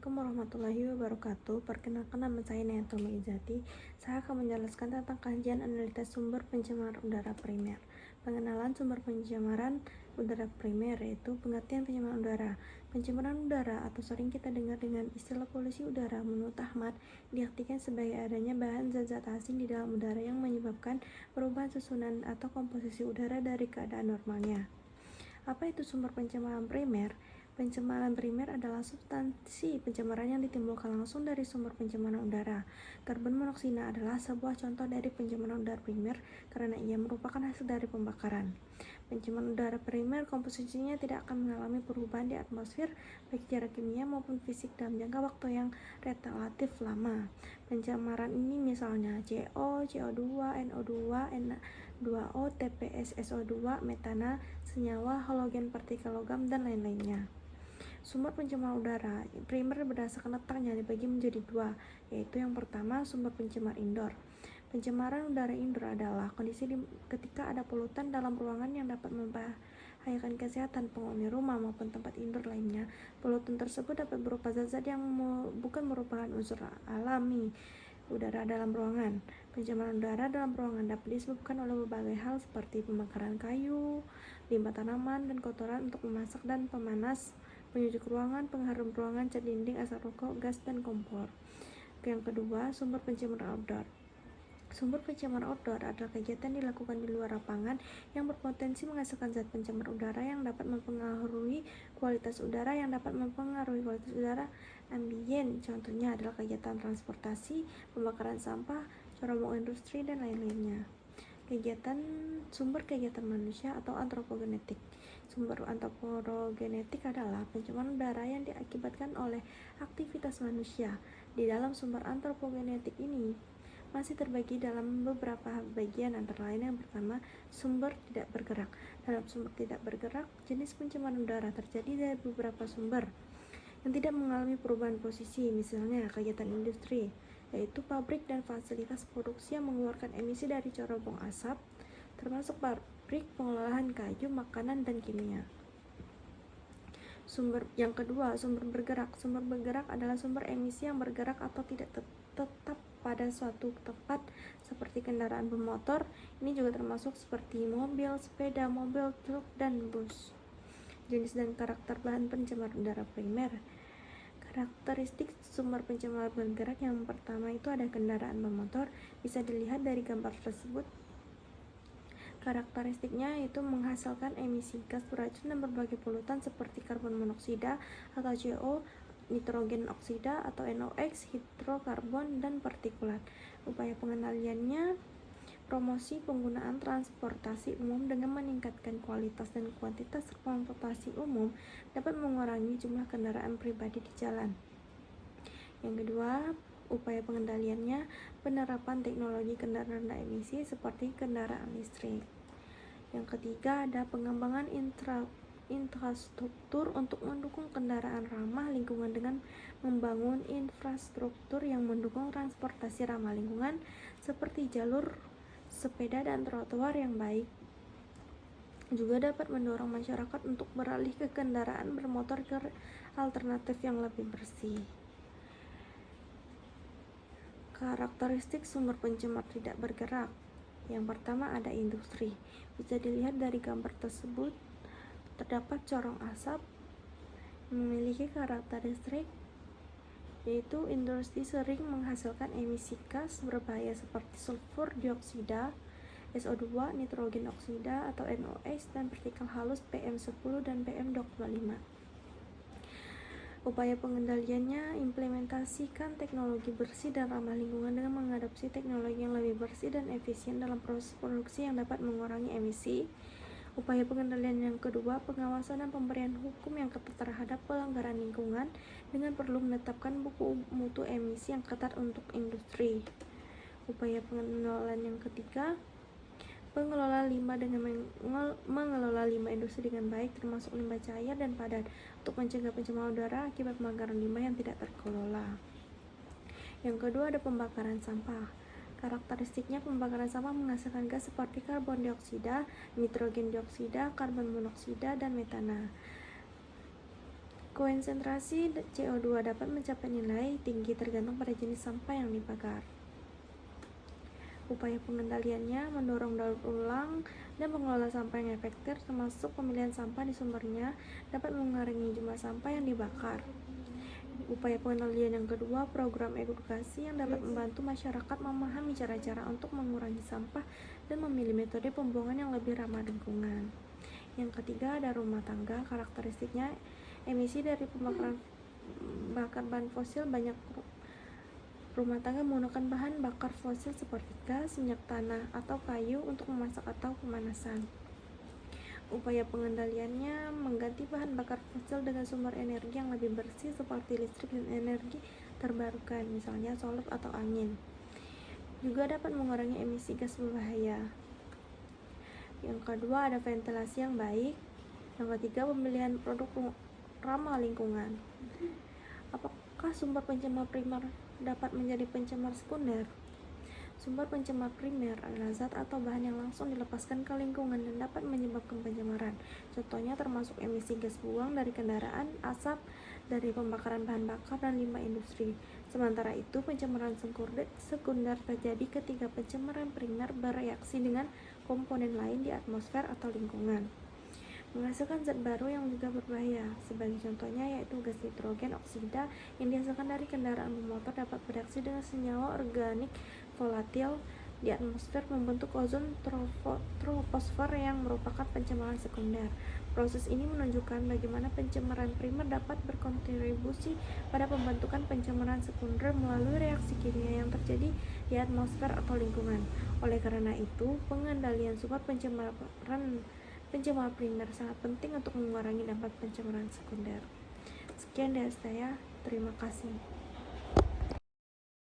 Assalamualaikum warahmatullahi wabarakatuh. Perkenalkan, nama saya Nayatullah Izati. Saya akan menjelaskan tentang kajian analisis sumber pencemaran udara primer. Pengenalan sumber pencemaran udara primer yaitu pengertian pencemaran udara. Pencemaran udara atau sering kita dengar dengan istilah polusi udara menurut Ahmad diartikan sebagai adanya bahan zat-zat asing di dalam udara yang menyebabkan perubahan susunan atau komposisi udara dari keadaan normalnya. Apa itu sumber pencemaran primer? Pencemaran primer adalah substansi pencemaran yang ditimbulkan langsung dari sumber pencemaran udara. Karbon monoksida adalah sebuah contoh dari pencemaran udara primer karena ia merupakan hasil dari pembakaran. Pencemaran udara primer komposisinya tidak akan mengalami perubahan di atmosfer baik secara kimia maupun fisik dalam jangka waktu yang relatif lama. Pencemaran ini misalnya CO, CO2, NO2, N2O, TPS, SO2, metana, senyawa, halogen, partikel logam, dan lain-lainnya. Sumber pencemaran udara primer berdasarkan letaknya dibagi menjadi dua, yaitu yang pertama sumber pencemar indoor. Pencemaran udara indoor adalah kondisi ketika ada polutan dalam ruangan yang dapat membahayakan kesehatan penghuni rumah maupun tempat indoor lainnya. Polutan tersebut dapat berupa zat-zat yang bukan merupakan unsur alami udara dalam ruangan. Pencemaran udara dalam ruangan dapat disebabkan oleh berbagai hal seperti pembakaran kayu, limbah tanaman, dan kotoran untuk memasak dan pemanas, penyujuk ruangan, pengharum ruangan, cat dinding, asap rokok, gas, dan kompor. Yang kedua, sumber pencemaran outdoor. Sumber pencemaran outdoor adalah kegiatan dilakukan di luar lapangan yang berpotensi menghasilkan zat pencemar udara yang dapat mempengaruhi kualitas udara ambien. Contohnya adalah kegiatan transportasi, pembakaran sampah, cerobong industri, dan lain-lainnya. Sumber kegiatan manusia atau antropogenetik. Sumber antropogenetik adalah pencemaran udara yang diakibatkan oleh aktivitas manusia. Di dalam sumber antropogenetik ini masih terbagi dalam beberapa bagian, antara lain yang pertama, sumber tidak bergerak. Dalam sumber tidak bergerak, jenis pencemaran udara terjadi dari beberapa sumber yang tidak mengalami perubahan posisi, misalnya kegiatan industri, yaitu pabrik dan fasilitas produksi yang mengeluarkan emisi dari cerobong asap, termasuk pabrik pengolahan kayu, makanan, dan kimia. Yang kedua, sumber bergerak. Sumber bergerak adalah sumber emisi yang bergerak atau tidak tetap pada suatu tempat, seperti kendaraan bermotor. Ini juga termasuk seperti mobil, sepeda, mobil, truk, dan bus. Jenis dan karakter bahan pencemar udara primer. Karakteristik sumber pencemar bergerak yang pertama itu ada kendaraan bermotor, bisa dilihat dari gambar tersebut. Karakteristiknya itu menghasilkan emisi gas beracun dan berbagai polutan seperti karbon monoksida atau CO, nitrogen oksida atau NOx, hidrokarbon, dan partikulat. Upaya pengendaliannya, promosi penggunaan transportasi umum dengan meningkatkan kualitas dan kuantitas transportasi umum dapat mengurangi jumlah kendaraan pribadi di jalan. Yang kedua, upaya pengendaliannya, penerapan teknologi kendaraan rendah emisi seperti kendaraan listrik. Yang ketiga, ada pengembangan infrastruktur untuk mendukung kendaraan ramah lingkungan dengan membangun infrastruktur yang mendukung transportasi ramah lingkungan seperti jalur sepeda dan trotoar yang baik. Juga dapat mendorong masyarakat untuk beralih ke kendaraan bermotor ke alternatif yang lebih bersih. Karakteristik sumber pencemar tidak bergerak. Yang pertama ada industri. Bisa dilihat dari gambar tersebut, terdapat corong asap memiliki karakteristik yaitu industri sering menghasilkan emisi gas berbahaya seperti sulfur dioksida, SO2, nitrogen oksida atau NOx, dan partikel halus PM10 dan PM2,5. Upaya pengendaliannya, implementasikan teknologi bersih dan ramah lingkungan dengan mengadopsi teknologi yang lebih bersih dan efisien dalam proses produksi yang dapat mengurangi emisi. Upaya pengendalian yang kedua, pengawasan dan pemberian hukum yang ketat terhadap pelanggaran lingkungan dengan perlu menetapkan buku mutu emisi yang ketat untuk industri. Upaya pengelolaan yang ketiga, pengelola limbah dengan mengelola limbah industri dengan baik, termasuk limbah cair dan padat, untuk mencegah pencemaran udara akibat pembakaran limbah yang tidak terkelola. Yang kedua ada pembakaran sampah. Karakteristiknya, pembakaran sampah menghasilkan gas seperti karbon dioksida, nitrogen dioksida, karbon monoksida, dan metana. Konsentrasi CO2 dapat mencapai nilai tinggi tergantung pada jenis sampah yang dibakar. Upaya pengendaliannya mendorong daur ulang dan pengelola sampah yang efektif, termasuk pemilihan sampah di sumbernya, dapat mengurangi jumlah sampah yang dibakar. Upaya pengendalian yang kedua, program edukasi yang dapat membantu masyarakat memahami cara-cara untuk mengurangi sampah dan memilih metode pembuangan yang lebih ramah lingkungan. Yang ketiga, ada rumah tangga. Karakteristiknya, emisi dari pembakaran bahan fosil. Banyak rumah tangga menggunakan bahan bakar fosil seperti gas, minyak tanah, atau kayu untuk memasak atau pemanasan. Upaya pengendaliannya mengganti bahan bakar fosil dengan sumber energi yang lebih bersih seperti listrik dan energi terbarukan, misalnya solar atau angin. Juga dapat mengurangi emisi gas berbahaya. Yang kedua, ada ventilasi yang baik. Yang ketiga, pemilihan produk ramah lingkungan. Apakah sumber pencemar primer dapat menjadi pencemar sekunder? Sumber pencemar primer adalah zat atau bahan yang langsung dilepaskan ke lingkungan dan dapat menyebabkan pencemaran. Contohnya termasuk emisi gas buang dari kendaraan, asap dari pembakaran bahan bakar, dan limbah industri. Sementara itu, pencemaran sekunder terjadi ketika pencemaran primer bereaksi dengan komponen lain di atmosfer atau lingkungan, menghasilkan zat baru yang juga berbahaya. Sebagai contohnya yaitu gas nitrogen oksida yang dihasilkan dari kendaraan bermotor dapat bereaksi dengan senyawa organik volatil di atmosfer membentuk ozon troposfer yang merupakan pencemaran sekunder. Proses ini menunjukkan bagaimana pencemaran primer dapat berkontribusi pada pembentukan pencemaran sekunder melalui reaksi kimia yang terjadi di atmosfer atau lingkungan. Oleh karena itu, pengendalian sumber pencemar primer sangat penting untuk mengurangi dampak pencemaran sekunder. Sekian dari saya, terima kasih.